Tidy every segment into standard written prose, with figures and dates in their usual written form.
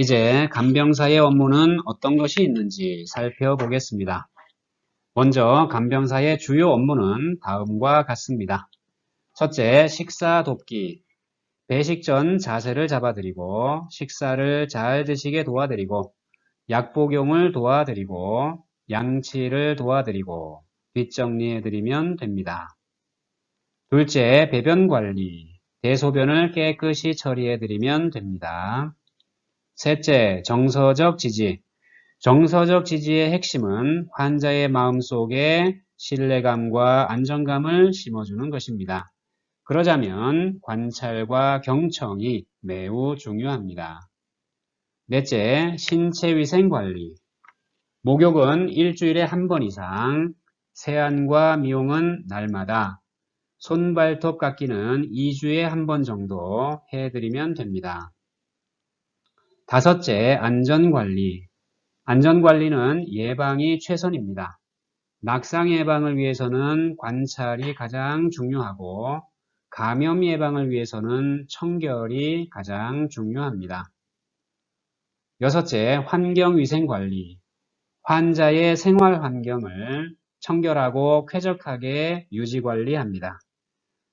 이제 간병사의 업무는 어떤 것이 있는지 살펴보겠습니다. 먼저 간병사의 주요 업무는 다음과 같습니다. 첫째, 식사 돕기. 배식 전 자세를 잡아드리고 식사를 잘 드시게 도와드리고 약 복용을 도와드리고 양치를 도와드리고 뒷정리해드리면 됩니다. 둘째, 배변 관리. 대소변을 깨끗이 처리해드리면 됩니다. 셋째, 정서적 지지. 정서적 지지의 핵심은 환자의 마음속에 신뢰감과 안정감을 심어주는 것입니다. 그러자면 관찰과 경청이 매우 중요합니다. 넷째, 신체위생관리. 목욕은 일주일에 한 번 이상, 세안과 미용은 날마다, 손발톱 깎기는 2주에 한 번 정도 해드리면 됩니다. 다섯째, 안전관리. 안전관리는 예방이 최선입니다. 낙상 예방을 위해서는 관찰이 가장 중요하고 감염 예방을 위해서는 청결이 가장 중요합니다. 여섯째, 환경위생관리. 환자의 생활 환경을 청결하고 쾌적하게 유지관리합니다.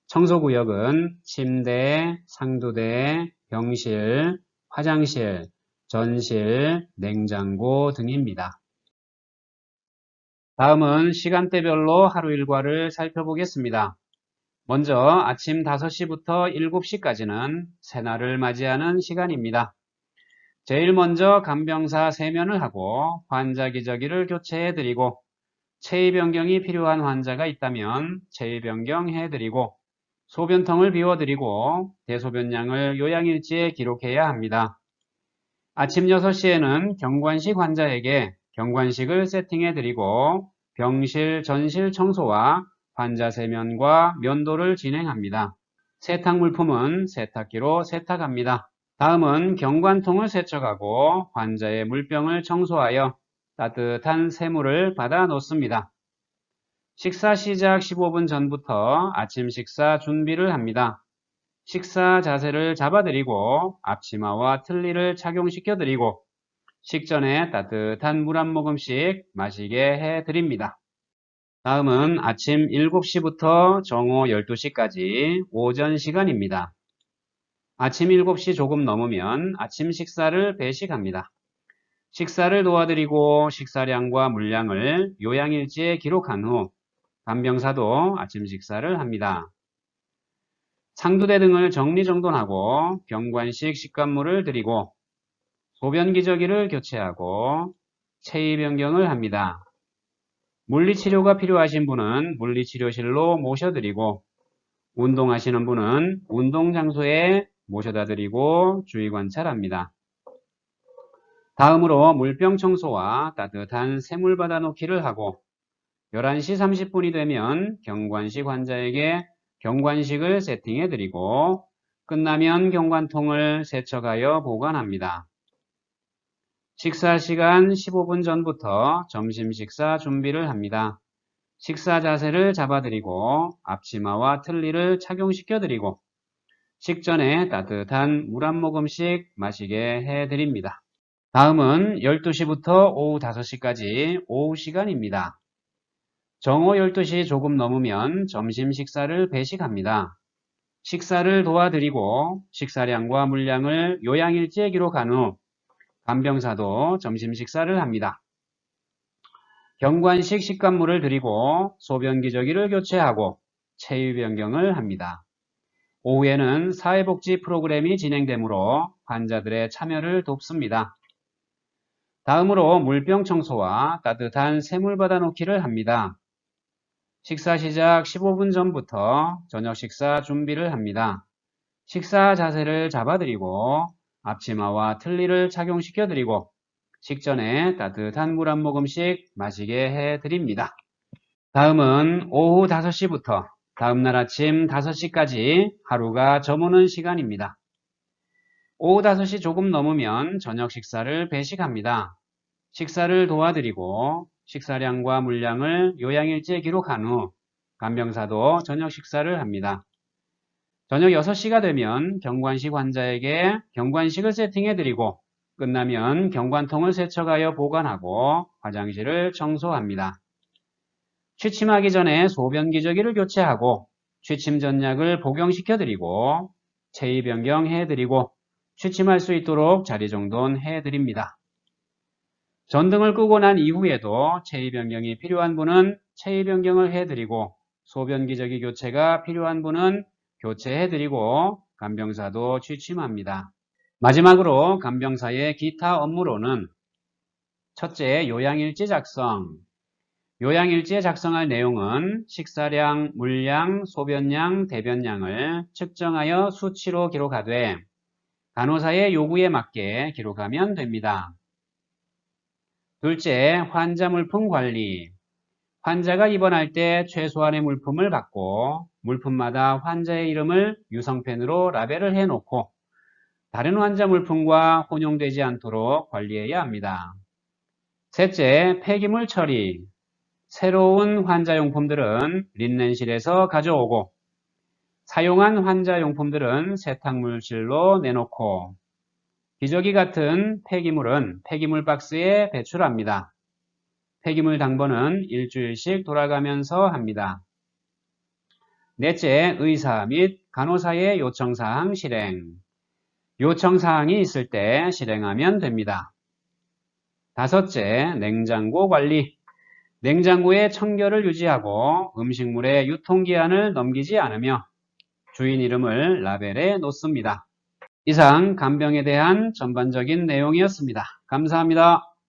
청소구역은 침대, 상두대, 병실, 화장실, 전실, 냉장고 등입니다. 다음은 시간대별로 하루 일과를 살펴보겠습니다. 먼저 아침 5시부터 7시까지는 새날을 맞이하는 시간입니다. 제일 먼저 간병사 세면을 하고 환자 기저귀를 교체해드리고 체위 변경이 필요한 환자가 있다면 체위 변경해드리고 소변통을 비워드리고 대소변량을 요양일지에 기록해야 합니다. 아침 6시에는 경관식 환자에게 경관식을 세팅해드리고 병실, 전실 청소와 환자 세면과 면도를 진행합니다. 세탁 물품은 세탁기로 세탁합니다. 다음은 경관통을 세척하고 환자의 물병을 청소하여 따뜻한 새물을 받아 놓습니다. 식사 시작 15분 전부터 아침 식사 준비를 합니다. 식사 자세를 잡아드리고 앞치마와 틀니를 착용시켜드리고 식전에 따뜻한 물 한 모금씩 마시게 해드립니다. 다음은 아침 7시부터 정오 12시까지 오전 시간입니다. 아침 7시 조금 넘으면 아침 식사를 배식합니다. 식사를 도와드리고 식사량과 물량을 요양일지에 기록한 후 간병사도 아침 식사를 합니다. 상두대 등을 정리정돈하고 경관식 식관물을 드리고 소변 기저귀를 교체하고 체위 변경을 합니다. 물리치료가 필요하신 분은 물리치료실로 모셔드리고 운동하시는 분은 운동장소에 모셔다 드리고 주의 관찰합니다. 다음으로 물병 청소와 따뜻한 새물 받아 놓기를 하고 11시 30분이 되면 경관식 환자에게 경관식을 세팅해 드리고 끝나면 경관통을 세척하여 보관합니다. 식사 시간 15분 전부터 점심 식사 준비를 합니다. 식사 자세를 잡아드리고 앞치마와 틀니를 착용시켜 드리고 식전에 따뜻한 물 한 모금씩 마시게 해드립니다. 다음은 12시부터 오후 5시까지 오후 시간입니다. 정오 12시 조금 넘으면 점심 식사를 배식합니다. 식사를 도와드리고 식사량과 물량을 요양일지에 기록한 후 간병사도 점심 식사를 합니다. 경관식 식관물을 드리고 소변 기저귀를 교체하고 체위 변경을 합니다. 오후에는 사회복지 프로그램이 진행되므로 환자들의 참여를 돕습니다. 다음으로 물병 청소와 따뜻한 새물 받아 놓기를 합니다. 식사 시작 15분 전부터 저녁 식사 준비를 합니다. 식사 자세를 잡아드리고 앞치마와 틀니를 착용시켜드리고 식전에 따뜻한 물 한 모금씩 마시게 해드립니다. 다음은 오후 5시부터 다음날 아침 5시까지 하루가 저무는 시간입니다. 오후 5시 조금 넘으면 저녁 식사를 배식합니다. 식사를 도와드리고 식사량과 물량을 요양일지에 기록한 후 간병사도 저녁 식사를 합니다. 저녁 6시가 되면 경관식 환자에게 경관식을 세팅해드리고 끝나면 경관통을 세척하여 보관하고 화장실을 청소합니다. 취침하기 전에 소변 기저귀를 교체하고 취침 전약을 복용시켜드리고 체위 변경해드리고 취침할 수 있도록 자리 정돈해드립니다. 전등을 끄고 난 이후에도 체위 변경이 필요한 분은 체위 변경을 해드리고 소변 기저귀 교체가 필요한 분은 교체해드리고 간병사도 취침합니다. 마지막으로 간병사의 기타 업무로는 첫째, 요양일지 작성. 요양일지에 작성할 내용은 식사량, 물량, 소변량, 대변량을 측정하여 수치로 기록하되 간호사의 요구에 맞게 기록하면 됩니다. 둘째, 환자 물품 관리. 환자가 입원할 때 최소한의 물품을 받고 물품마다 환자의 이름을 유성펜으로 라벨을 해놓고 다른 환자 물품과 혼용되지 않도록 관리해야 합니다. 셋째, 폐기물 처리. 새로운 환자용품들은 린넨실에서 가져오고 사용한 환자용품들은 세탁물실로 내놓고 기저귀 같은 폐기물은 폐기물 박스에 배출합니다. 폐기물 당번은 일주일씩 돌아가면서 합니다. 넷째, 의사 및 간호사의 요청사항 실행. 요청사항이 있을 때 실행하면 됩니다. 다섯째, 냉장고 관리. 냉장고의 청결을 유지하고 음식물의 유통기한을 넘기지 않으며 주인 이름을 라벨에 놓습니다. 이상 간병에 대한 전반적인 내용이었습니다. 감사합니다.